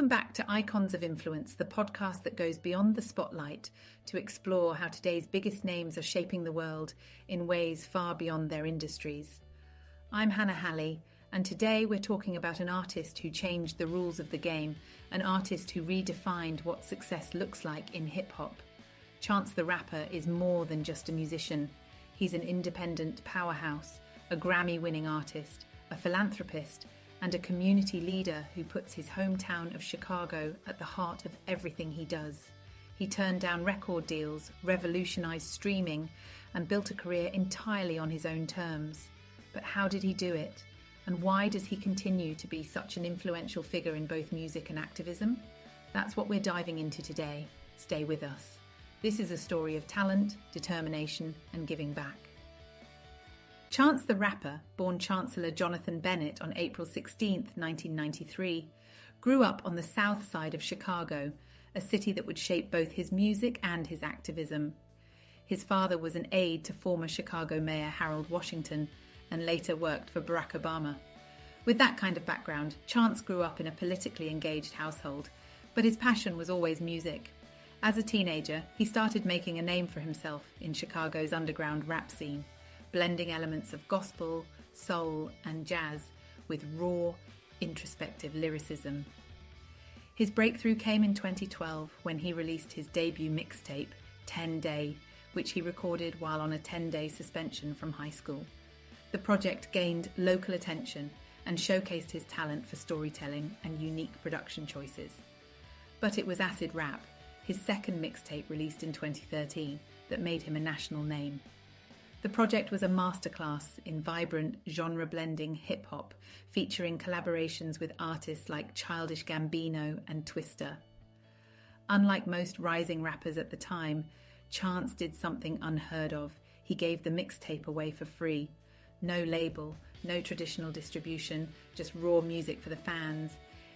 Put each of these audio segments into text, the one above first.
Welcome back to Icons of Influence, the podcast that goes beyond the spotlight to explore how today's biggest names are shaping the world in ways far beyond their industries. I'm Hannah Halley, and today we're talking about an artist who changed the rules of the game, an artist who redefined what success looks like in hip-hop. Chance the Rapper is more than just a musician. He's an independent powerhouse, a Grammy-winning artist, a philanthropist, and a community leader who puts his hometown of Chicago at the heart of everything he does. He turned down record deals, revolutionized streaming, and built a career entirely on his own terms. But how did he do it? And why does he continue to be such an influential figure in both music and activism? That's what we're diving into today. Stay with us. This is a story of talent, determination, and giving back. Chance the Rapper, born Chancellor Jonathan Bennett on April 16, 1993, grew up on the south side of Chicago, a city that would shape both his music and his activism. His father was an aide to former Chicago Mayor Harold Washington and later worked for Barack Obama. With that kind of background, Chance grew up in a politically engaged household, but his passion was always music. As a teenager, he started making a name for himself in Chicago's underground rap scene, blending elements of gospel, soul, and jazz with raw, introspective lyricism. His breakthrough came in 2012 when he released his debut mixtape, 10 Day, which he recorded while on a 10-day suspension from high school. The project gained local attention and showcased his talent for storytelling and unique production choices. But it was Acid Rap, his second mixtape released in 2013, that made him a national name. The project was a masterclass in vibrant, genre-blending hip-hop, featuring collaborations with artists like Childish Gambino and Twista. Unlike most rising rappers at the time, Chance did something unheard of. He gave the mixtape away for free. No label, no traditional distribution, just raw music for the fans.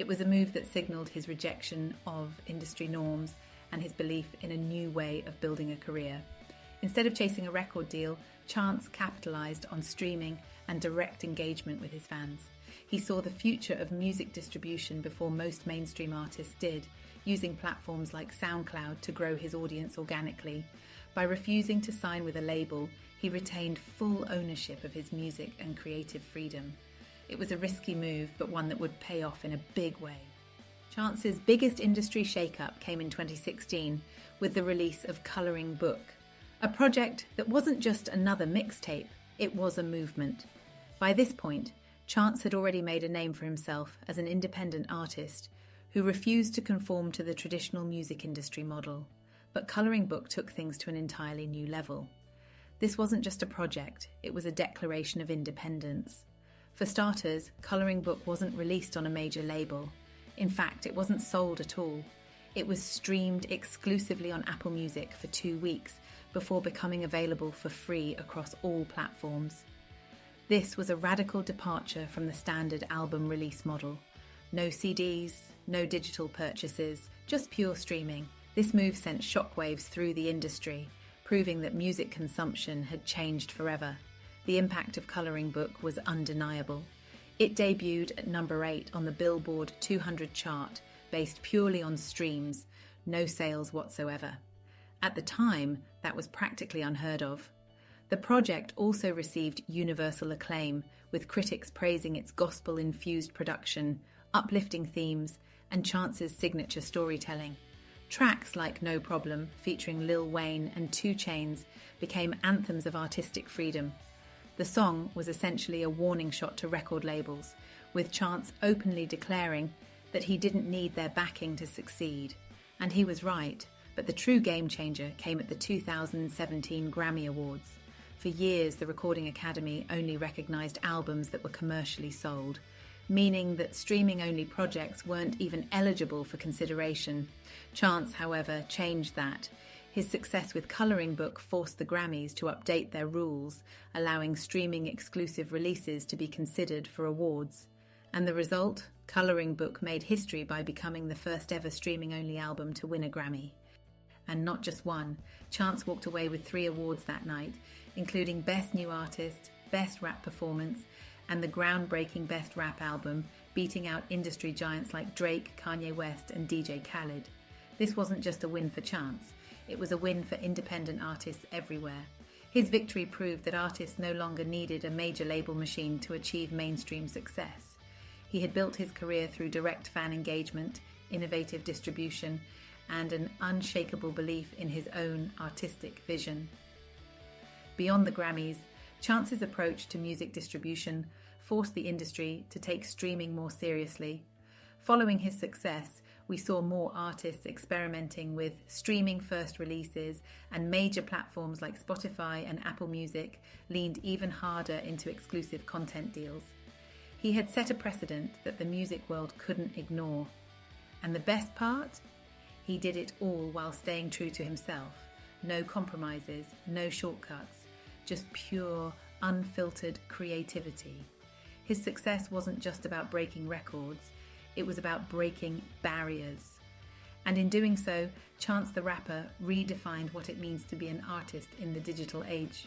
It was a move that signaled his rejection of industry norms and his belief in a new way of building a career. Instead of chasing a record deal, Chance capitalized on streaming and direct engagement with his fans. He saw the future of music distribution before most mainstream artists did, using platforms like SoundCloud to grow his audience organically. By refusing to sign with a label, he retained full ownership of his music and creative freedom. It was a risky move, but one that would pay off in a big way. Chance's biggest industry shake-up came in 2016 with the release of Colouring Book, a project that wasn't just another mixtape, it was a movement. By this point, Chance had already made a name for himself as an independent artist who refused to conform to the traditional music industry model. But Colouring Book took things to an entirely new level. This wasn't just a project, it was a declaration of independence. For starters, Colouring Book wasn't released on a major label. In fact, it wasn't sold at all. It was streamed exclusively on Apple Music for 2 weeks before becoming available for free across all platforms. This was a radical departure from the standard album release model. No CDs, no digital purchases, just pure streaming. This move sent shockwaves through the industry, proving that music consumption had changed forever. The impact of Colouring Book was undeniable. It debuted at number 8 on the Billboard 200 chart, based purely on streams, no sales whatsoever. At the time, that was practically unheard of. The project also received universal acclaim, with critics praising its gospel-infused production, uplifting themes, and Chance's signature storytelling. Tracks like No Problem, featuring Lil Wayne and 2 Chainz, became anthems of artistic freedom. The song was essentially a warning shot to record labels, with Chance openly declaring that he didn't need their backing to succeed. And he was right, but the true game changer came at the 2017 Grammy Awards. For years, the Recording Academy only recognised albums that were commercially sold, meaning that streaming-only projects weren't even eligible for consideration. Chance, however, changed that. His success with Colouring Book forced the Grammys to update their rules, allowing streaming-exclusive releases to be considered for awards. And the result? Colouring Book made history by becoming the first ever streaming-only album to win a Grammy. And not just one. Chance walked away with 3 awards that night, including Best New Artist, Best Rap Performance, and the groundbreaking Best Rap Album, beating out industry giants like Drake, Kanye West, and DJ Khaled. This wasn't just a win for Chance, it was a win for independent artists everywhere. His victory proved that artists no longer needed a major label machine to achieve mainstream success. He had built his career through direct fan engagement, innovative distribution, and an unshakable belief in his own artistic vision. Beyond the Grammys, Chance's approach to music distribution forced the industry to take streaming more seriously. Following his success, we saw more artists experimenting with streaming first releases, and major platforms like Spotify and Apple Music leaned even harder into exclusive content deals. He had set a precedent that the music world couldn't ignore. And the best part? He did it all while staying true to himself. No compromises, no shortcuts, just pure, unfiltered creativity. His success wasn't just about breaking records, it was about breaking barriers. And in doing so, Chance the Rapper redefined what it means to be an artist in the digital age.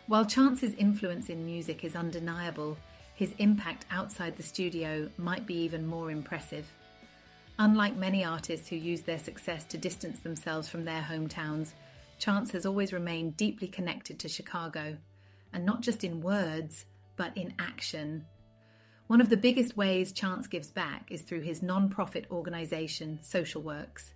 While Chance's influence in music is undeniable, his impact outside the studio might be even more impressive. Unlike many artists who use their success to distance themselves from their hometowns, Chance has always remained deeply connected to Chicago, and not just in words, but in action. One of the biggest ways Chance gives back is through his non-profit organisation, Social Works.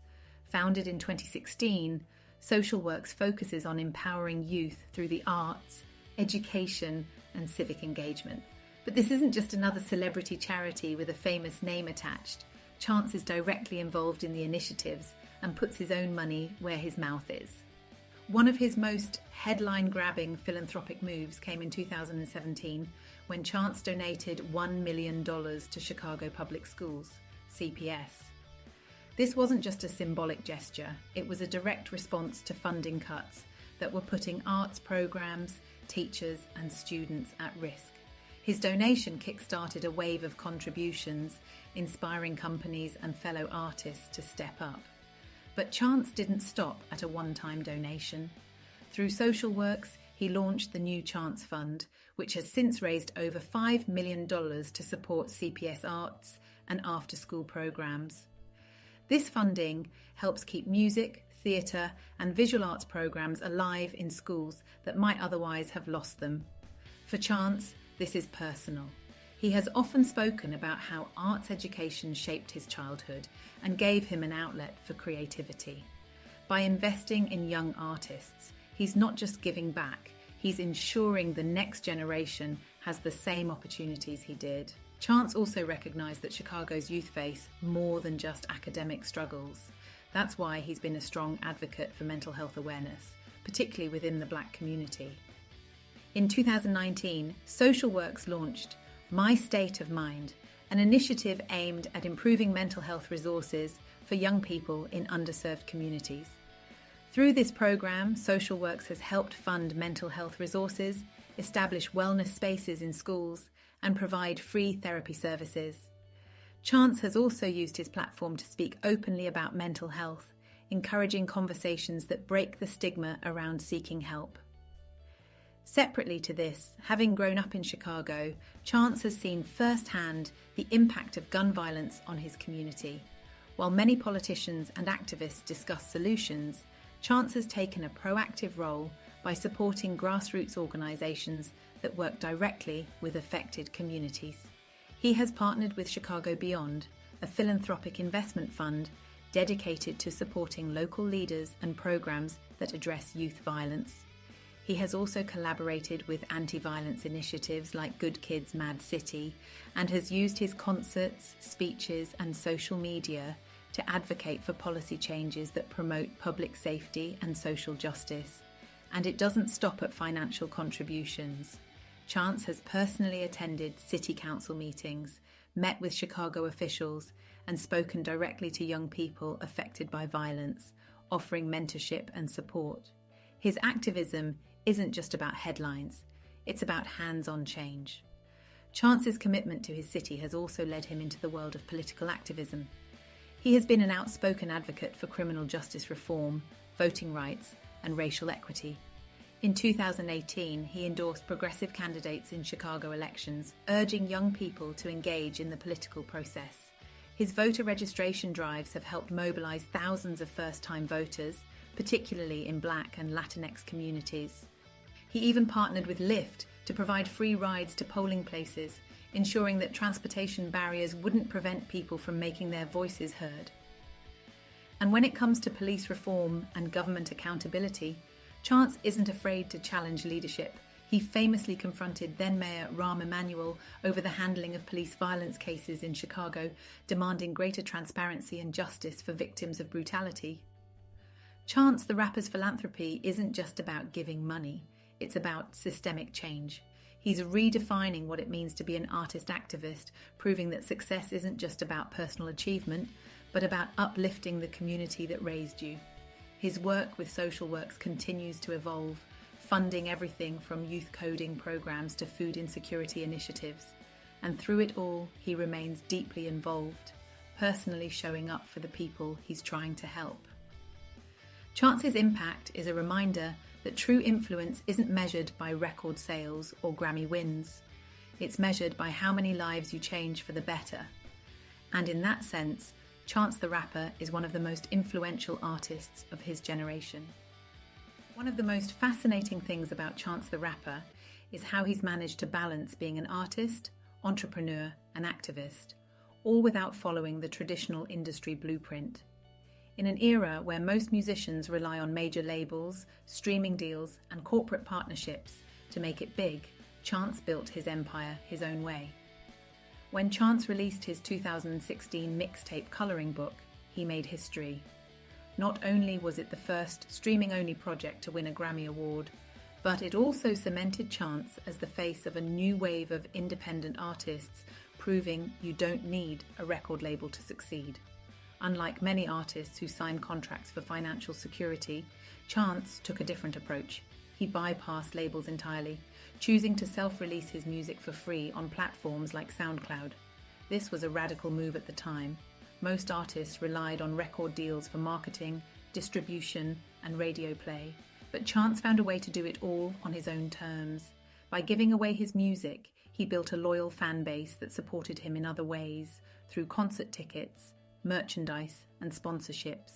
Founded in 2016, Social Works focuses on empowering youth through the arts, education, and civic engagement. But this isn't just another celebrity charity with a famous name attached. Chance is directly involved in the initiatives and puts his own money where his mouth is. One of his most headline-grabbing philanthropic moves came in 2017 when Chance donated $1 million to Chicago Public Schools, CPS. This wasn't just a symbolic gesture, it was a direct response to funding cuts that were putting arts programs, teachers, and students at risk. His donation kick-started a wave of contributions, inspiring companies and fellow artists to step up. But Chance didn't stop at a one-time donation. Through Social Works, he launched the new Chance Fund, which has since raised over $5 million to support CPS arts and after-school programs. This funding helps keep music, theatre, and visual arts programs alive in schools that might otherwise have lost them. For Chance, this is personal. He has often spoken about how arts education shaped his childhood and gave him an outlet for creativity. By investing in young artists, he's not just giving back, he's ensuring the next generation has the same opportunities he did. Chance also recognised that Chicago's youth face more than just academic struggles. That's why he's been a strong advocate for mental health awareness, particularly within the Black community. In 2019, Social Works launched My State of Mind, an initiative aimed at improving mental health resources for young people in underserved communities. Through this program, Social Works has helped fund mental health resources, establish wellness spaces in schools, and provide free therapy services. Chance has also used his platform to speak openly about mental health, encouraging conversations that break the stigma around seeking help. Separately to this, having grown up in Chicago, Chance has seen firsthand the impact of gun violence on his community. While many politicians and activists discuss solutions, Chance has taken a proactive role by supporting grassroots organisations that work directly with affected communities. He has partnered with Chicago Beyond, a philanthropic investment fund dedicated to supporting local leaders and programs that address youth violence. He has also collaborated with anti-violence initiatives like Good Kids Mad City and has used his concerts, speeches and social media to advocate for policy changes that promote public safety and social justice. And it doesn't stop at financial contributions. Chance has personally attended city council meetings, met with Chicago officials, and spoken directly to young people affected by violence, offering mentorship and support. His activism isn't just about headlines, it's about hands-on change. Chance's commitment to his city has also led him into the world of political activism. He has been an outspoken advocate for criminal justice reform, voting rights, and racial equity. In 2018, he endorsed progressive candidates in Chicago elections, urging young people to engage in the political process. His voter registration drives have helped mobilize thousands of first-time voters, particularly in Black and Latinx communities. He even partnered with Lyft to provide free rides to polling places, ensuring that transportation barriers wouldn't prevent people from making their voices heard. And when it comes to police reform and government accountability, Chance isn't afraid to challenge leadership. He famously confronted then-Mayor Rahm Emanuel over the handling of police violence cases in Chicago, demanding greater transparency and justice for victims of brutality. Chance the Rapper's philanthropy isn't just about giving money, it's about systemic change. He's redefining what it means to be an artist activist, proving that success isn't just about personal achievement, but about uplifting the community that raised you. His work with social works continues to evolve, funding everything from youth coding programs to food insecurity initiatives. And through it all, he remains deeply involved, personally showing up for the people he's trying to help. Chance's impact is a reminder that true influence isn't measured by record sales or Grammy wins. It's measured by how many lives you change for the better. And in that sense, Chance the Rapper is one of the most influential artists of his generation. One of the most fascinating things about Chance the Rapper is how he's managed to balance being an artist, entrepreneur, and activist, all without following the traditional industry blueprint. In an era where most musicians rely on major labels, streaming deals, and corporate partnerships to make it big, Chance built his empire his own way. When Chance released his 2016 mixtape coloring book, he made history. Not only was it the first streaming-only project to win a Grammy Award, but it also cemented Chance as the face of a new wave of independent artists, proving you don't need a record label to succeed. Unlike many artists who sign contracts for financial security, Chance took a different approach. He bypassed labels entirely, choosing to self-release his music for free on platforms like SoundCloud. This was a radical move at the time. Most artists relied on record deals for marketing, distribution, and radio play, but Chance found a way to do it all on his own terms. By giving away his music, he built a loyal fan base that supported him in other ways, through concert tickets, merchandise, and sponsorships.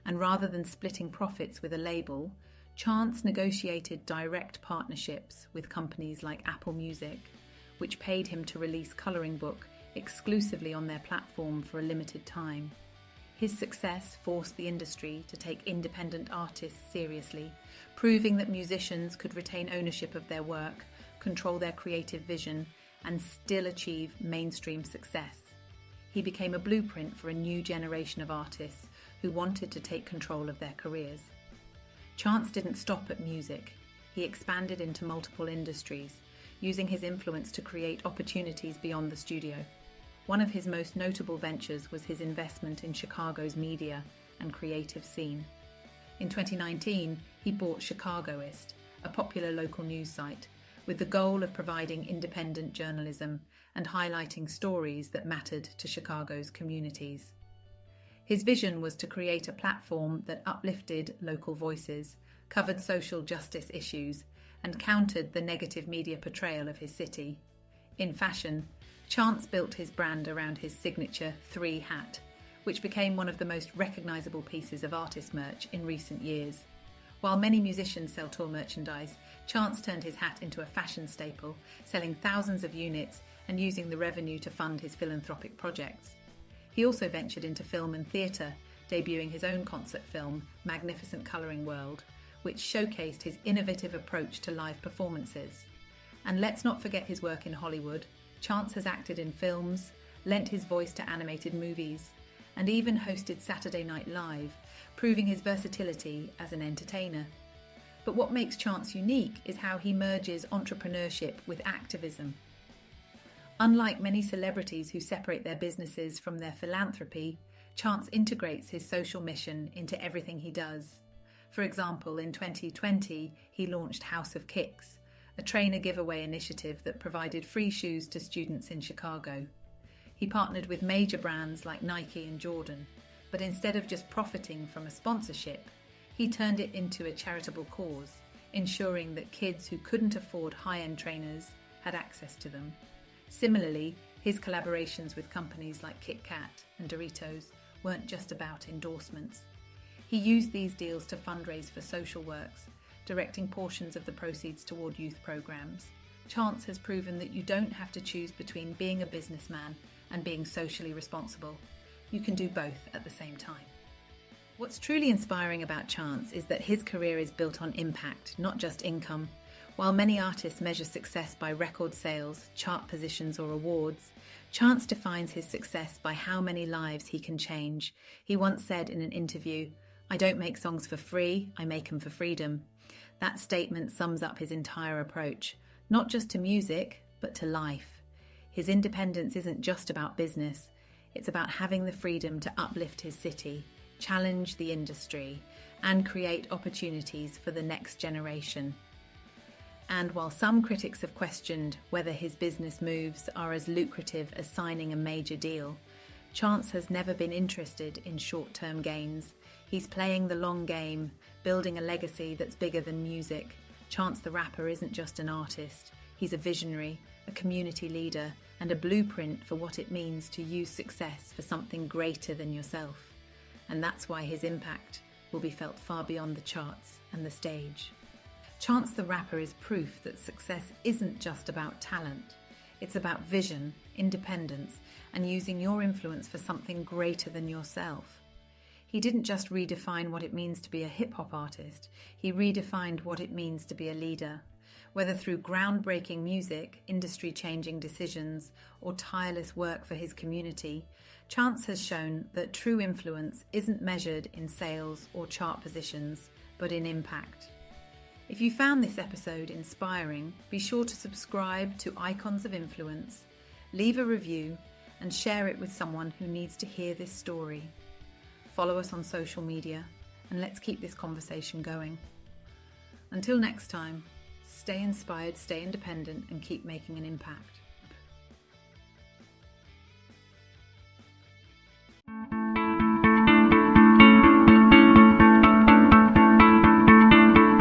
And rather than splitting profits with a label, Chance negotiated direct partnerships with companies like Apple Music, which paid him to release Coloring Book exclusively on their platform for a limited time. His success forced the industry to take independent artists seriously, proving that musicians could retain ownership of their work, control their creative vision, and still achieve mainstream success. He became a blueprint for a new generation of artists who wanted to take control of their careers. Chance didn't stop at music. He expanded into multiple industries, using his influence to create opportunities beyond the studio. One of his most notable ventures was his investment in Chicago's media and creative scene. In 2019, he bought Chicagoist, a popular local news site, with the goal of providing independent journalism and highlighting stories that mattered to Chicago's communities. His vision was to create a platform that uplifted local voices, covered social justice issues, and countered the negative media portrayal of his city. In fashion, Chance built his brand around his signature 3 hat, which became one of the most recognisable pieces of artist merch in recent years. While many musicians sell tour merchandise, Chance turned his hat into a fashion staple, selling thousands of units and using the revenue to fund his philanthropic projects. He also ventured into film and theatre, debuting his own concert film, Magnificent Colouring World, which showcased his innovative approach to live performances. And let's not forget his work in Hollywood. Chance has acted in films, lent his voice to animated movies, and even hosted Saturday Night Live, proving his versatility as an entertainer. But what makes Chance unique is how he merges entrepreneurship with activism. Unlike many celebrities who separate their businesses from their philanthropy, Chance integrates his social mission into everything he does. For example, in 2020, he launched House of Kicks, a trainer giveaway initiative that provided free shoes to students in Chicago. He partnered with major brands like Nike and Jordan, but instead of just profiting from a sponsorship, he turned it into a charitable cause, ensuring that kids who couldn't afford high-end trainers had access to them. Similarly, his collaborations with companies like Kit Kat and Doritos weren't just about endorsements. He used these deals to fundraise for social works, directing portions of the proceeds toward youth programs. Chance has proven that you don't have to choose between being a businessman and being socially responsible. You can do both at the same time. What's truly inspiring about Chance is that his career is built on impact, not just income. While many artists measure success by record sales, chart positions, or awards, Chance defines his success by how many lives he can change. He once said in an interview, "I don't make songs for free, I make them for freedom." That statement sums up his entire approach, not just to music, but to life. His independence isn't just about business, it's about having the freedom to uplift his city, challenge the industry, and create opportunities for the next generation. And while some critics have questioned whether his business moves are as lucrative as signing a major deal, Chance has never been interested in short-term gains. He's playing the long game, building a legacy that's bigger than music. Chance the Rapper isn't just an artist. He's a visionary, a community leader, and a blueprint for what it means to use success for something greater than yourself. And that's why his impact will be felt far beyond the charts and the stage. Chance the Rapper is proof that success isn't just about talent. It's about vision, independence, and using your influence for something greater than yourself. He didn't just redefine what it means to be a hip-hop artist, he redefined what it means to be a leader. Whether through groundbreaking music, industry-changing decisions, or tireless work for his community, Chance has shown that true influence isn't measured in sales or chart positions, but in impact. If you found this episode inspiring, be sure to subscribe to Icons of Influence, leave a review, and share it with someone who needs to hear this story. Follow us on social media, and let's keep this conversation going. Until next time, stay inspired, stay independent, and keep making an impact.